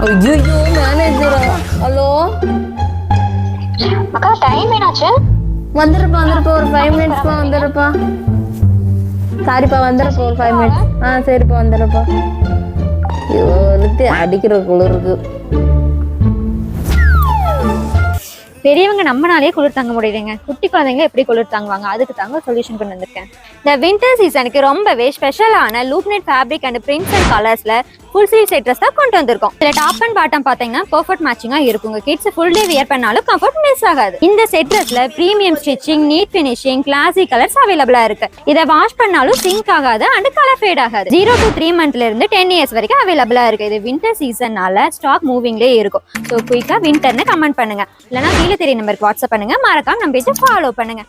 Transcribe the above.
ஐயோ மேனேஜரா? ஹலோ அக்கா டைம் என்னாச்சு? வந்துருப்பா ஒரு 5 மினிட்ஸ்ப்பா வந்துருப்பா. சாரிப்பா வந்துருப்பா ஒரு 5 மினிட்ஸ். சரிப்பா வந்துருப்பா. ஐயோ அடிக்கிற குளிருக்கு. பெரியவங்க நம்மனாலே குளிர் தாங்க முடியுதுங்க, குட்டி குழந்தைங்க எப்படி குளிர் தாங்குவாங்க? அதுக்கு தாங்க சொல்யூஷன் கொண்டு வந்திருக்கேன். இந்த வின்டர் சீசனுக்கு ரொம்பவே ஸ்பெஷலான லூப்நெட் ஃபேப்ரிக் அண்ட் பிரிண்ட்ஸ் அண்ட் கலர்ஸ்ல ஃபுல் ஸ்லீவ் செட் ட்ரெஸ் தான் கொண்டு வந்திருக்கோம். இதுல டாப் அண்ட் பாட்டம் பாத்தீங்கன்னா பெர்ஃபெக்ட் மேட்சிங்கா இருக்குங்க. கிட்ஸ் ஃபுல் டே வியர் பண்ணாலும் கம்ஃபர்ட் மிஸ் ஆகாது. இந்த செட் ட்ரெஸ்ல premium stitching, neat finishing, classic colours அவைலபிளா இருக்கு. இதை வாஷ் பண்ணாலும் சிங்க் ஆகாது அண்ட் கலர் ஃபேட் ஆகாது. 0 to 3 மந்த்ல இருந்து 10 இயர்ஸ் வரைக்கும் அவைலபிளா இருக்கு. இது வின்டர் சீசன்னால ஸ்டாக் மூவிங்லேயே இருக்கும். ஸோ குயிக்கா வின்டர்னு கமெண்ட் பண்ணுங்க, இல்லைன்னா கீழே தெரிய நம்பருக்கு வாட்ஸ்அப் பண்ணுங்க. மறக்காம நம்ம பேஜை ஃபாலோ பண்ணுங்க.